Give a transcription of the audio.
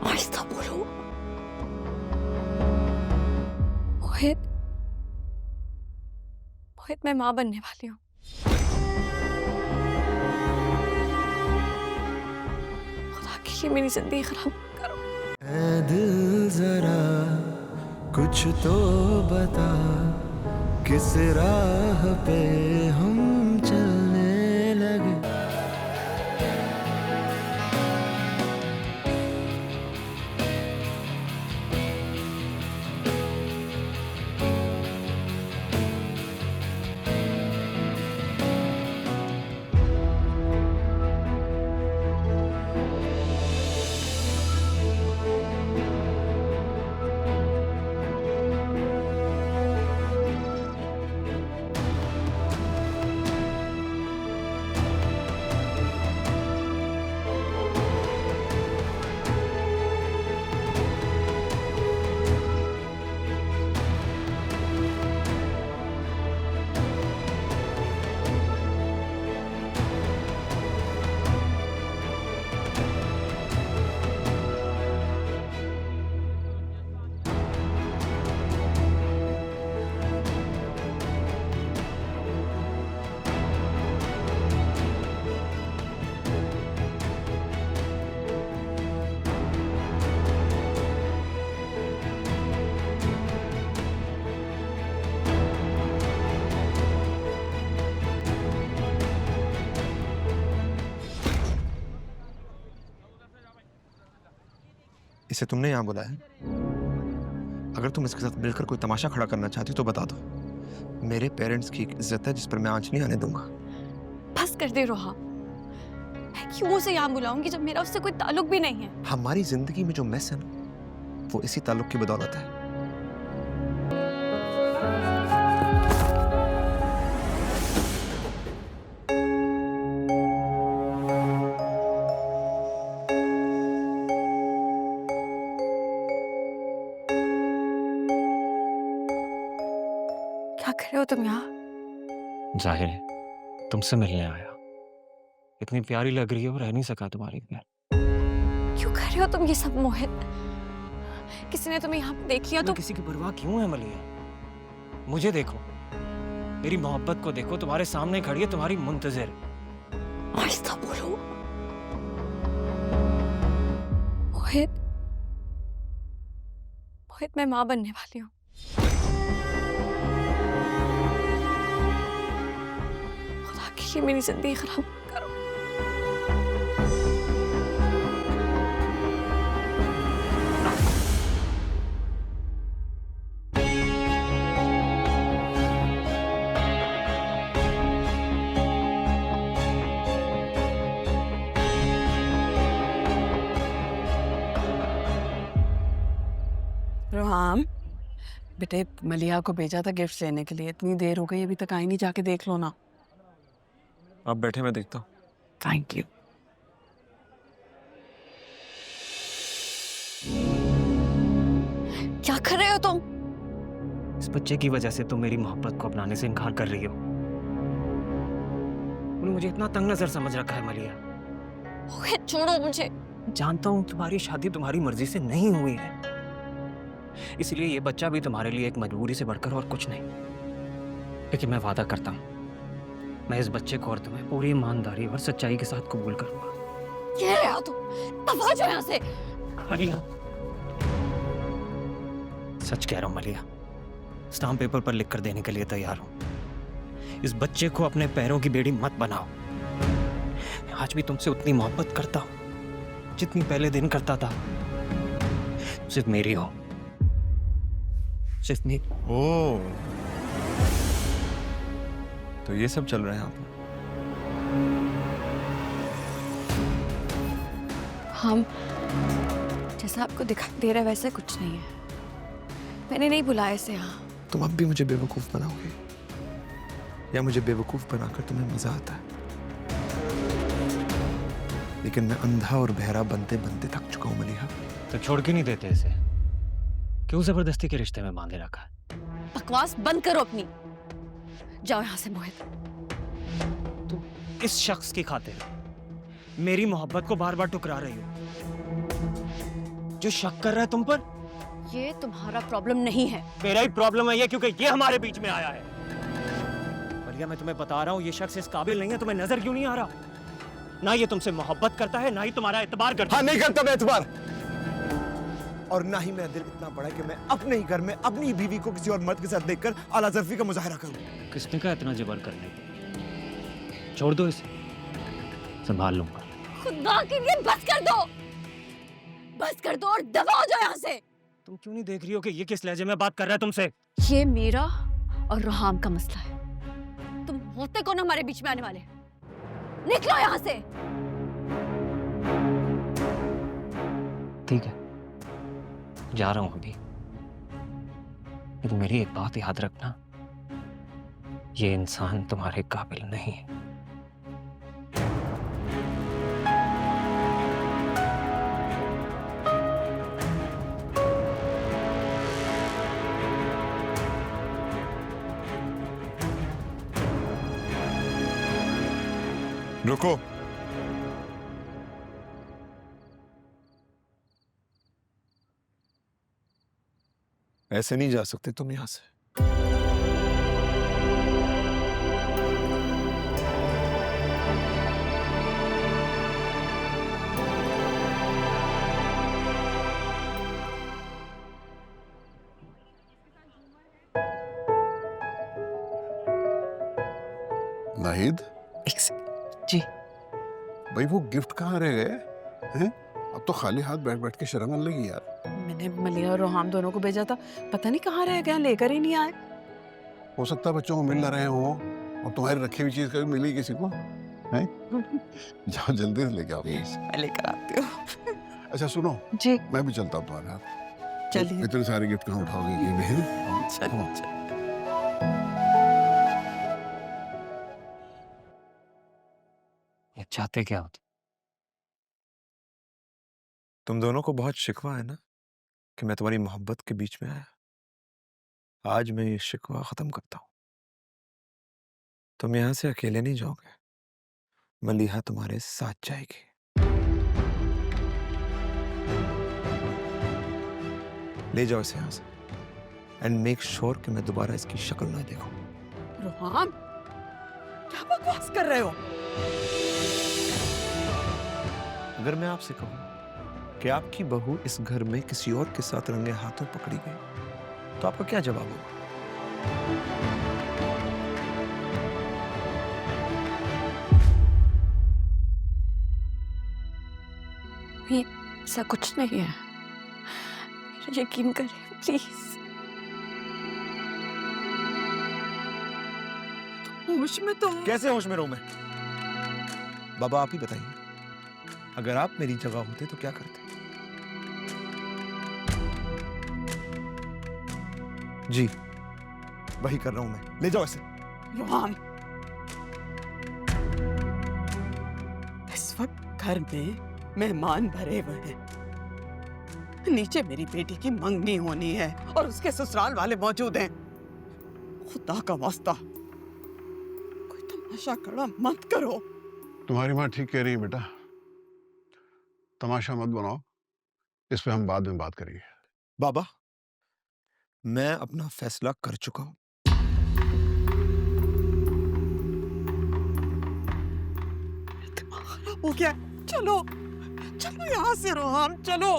आहिस्ता बोलो। मोहित, मोहित मैं माँ बनने वाली हूँ। खुदा के लिए मेरी जिंदगी खराब करो। ऐ दिल जरा कुछ तो बता, किस राह पे हम चलने लगे। इसे तुमने यहाँ बुलाया है? अगर तुम इसके साथ मिलकर कोई तमाशा खड़ा करना चाहती तो बता दो। मेरे पेरेंट्स की एक इज्जत है जिस पर मैं आंच नहीं आने दूंगा। बस कर दे रोहा। मैं क्यों उसे यहाँ बुलाऊंगी जब मेरा उससे कोई ताल्लुक भी नहीं है। हमारी जिंदगी में जो मैस है ना, वो इसी ताल्लुक की बदौलत है। क्या कर रहे हो तुम यहाँ? जाहिर है तुमसे मिलने आया। इतनी प्यारी लग रही हो, रह नहीं सका तुम्हारे बगैर। क्यों कर रहे हो तुम ये सब मोहित? किसी ने तुम्हें यहाँ पे देख लिया तो किसी की परवाह क्यों है मलिया? मुझे देखो, मेरी मोहब्बत को देखो, तुम्हारे सामने खड़ी है, तुम्हारी मुंतजिर। आहिस्ता बोलो। मोहित, मोहित मैं माँ बनने वाली हूँ। खुदा के लिए मेरी जिंदगी खराब करो। रोहाम, बेटे मलिया को भेजा था गिफ्ट लेने के लिए। इतनी देर हो गई, अभी तक आई नहीं। जाके देख लो ना। आप बैठे, मैं देखता हूँ। Thank you. क्या कर रहे हो तुम? इस बच्चे की वजह से तुम मेरी मोहब्बत को अपनाने से इनकार कर रही हो। उन्होंने मुझे इतना तंग नजर समझ रखा है मलिया। मोहित छोड़ो मुझे। जानता हूँ तुम्हारी शादी तुम्हारी मर्जी से नहीं हुई है, इसलिए ये बच्चा भी तुम्हारे लिए एक मजबूरी से बढ़कर और कुछ नहीं। लेकिन मैं वादा करता हूँ, मैं इस बच्चे को और तुम्हें पूरी ईमानदारी और सच्चाई के साथ कबूल करूंगा। कह रहे हो तुम? दफा जाओ यहाँ से। मलिया, सच कह रहा हूँ मलिया, स्टाम्प पेपर पर लिख कर देने के लिए तैयार हूँ। इस बच्चे को अपने पैरों की बेड़ी मत बनाओ। आज भी तुमसे उतनी मोहब्बत करता हूँ जितनी पहले दिन करता था। सिर्फ मेरी हो, सिर्फ मेरी। ओ, तो ये सब चल रहा है यहाँ पे। हम जैसा आपको दिखाई दे रहा है वैसे कुछ नहीं है। मैंने नहीं बुलाया इसे यहाँ। तुम अब भी मुझे बेवकूफ बनाओगे या मुझे बेवकूफ बनाकर तुम्हें मजा आता है? लेकिन मैं अंधा और बहरा बनते बनते थक चुका हूँ मलिहा। तो छोड़ के नहीं देते इसे? क्यों जबरदस्ती के रिश्ते में बांधे रखा है? बकवास बंद करो अपनी। जाओ यहाँ से मोहित। तुम किस शख्स की खातिर मेरी मोहब्बत को बार बार टुकरा रही हो? जो शक कर रहा है तुम पर, ये तुम्हारा प्रॉब्लम नहीं है। मेरा ही प्रॉब्लम है ये, क्योंकि ये हमारे बीच में आया है। मलिया, मैं तुम्हें बता रहा हूँ, ये शख्स इस काबिल नहीं है। तुम्हें नजर क्यों नहीं आ रहा? ना ये तुमसे मोहब्बत करता है, ना ही तुम्हारा एतबार करता हाँ, नहीं करता मैं एतबार, और ना ही मेरा दिल इतना बड़ा है कि मैं अपने ही घर में अपनी ही बीवी को किसी और मर्द के साथ देखकर आला ज़र्फी का मुजाहरा करूं। है। किसने कहा इतना जबर करने को? छोड़ दो इसे, संभाल लूंगा। खुदा के लिए बस कर दो, बस कर दो और दफा हो जाओ यहाँ से। तुम क्यों नहीं देख रही हो कि ये किस लहजे में बात कर रहा है तुमसे? ये मेरा और रोहाम का मसला है। तुम होते कौन हमारे बीच में आने वाले? निकलो यहाँ से। ठीक है, जा रहा हूं अभी, लेकिन मेरी एक बात याद रखना, ये इंसान तुम्हारे काबिल नहीं है। रुको, ऐसे नहीं जा सकते तुम यहां से। नाहिद, जी भाई वो गिफ्ट कहाँ रह गए हैं? अब तो खाली हाथ बैठ बैठ के शर्म आने लगी यार। मैंने मलिया और रोहाम दोनों को भेजा था, पता नहीं कहाँ रह गया, लेकर ही नहीं आए। हो सकता है बच्चों को मिल ना रहे हो, और तुम्हारी रखी हुई चीज कभी मिली किसी को हैं? जाओ जल्दी से लेके आओ। मैं लेकर आती हूँ। अच्छा सुनो, जी मैं भी चलता हूँ तुम्हारे साथ। चलिए। इतने सारे गिफ्ट कहाँ उठाओगे ये बहन? चलिए। ये चाहते क्या हो? तुम दोनों को बहुत शिकवा है ना कि मैं तुम्हारी मोहब्बत के बीच में आया। आज मैं ये शिकवा खत्म करता हूं। तुम यहां से अकेले नहीं जाओगे, मलिहा तुम्हारे साथ जाएगी। ले जाओ इसे यहां से, एंड मेक श्योर कि मैं दोबारा इसकी शक्ल ना देखूं। रोहाम, क्या बकवास कर रहे हो? अगर मैं आपसे कहूं कि आपकी बहू इस घर में किसी और के साथ रंगे हाथों पकड़ी गई, तो आपका क्या जवाब होगा? ये ऐसा कुछ नहीं है, यकीन करें प्लीज। होश में तो कैसे होश में रहूं मैं? बाबा आप ही बताइए, अगर आप मेरी जगह होते तो क्या करते? जी वही कर रहा हूं मैं, ले जाओ इसे। रोहाम, इस वक्त घर में मेहमान भरे हुए हैं। नीचे मेरी बेटी की मंगनी होनी है और उसके ससुराल वाले मौजूद हैं। खुदा का वास्ता कोई तमाशा खड़ा मत करो। तुम्हारी माँ ठीक कह रही है बेटा, तमाशा मत बनाओ, इस पे हम बाद में बात करेंगे। बाबा मैं अपना फैसला कर चुका हूं। दिमाग खराब हो गया। चलो चलो यहाँ से रोहाम, चलो।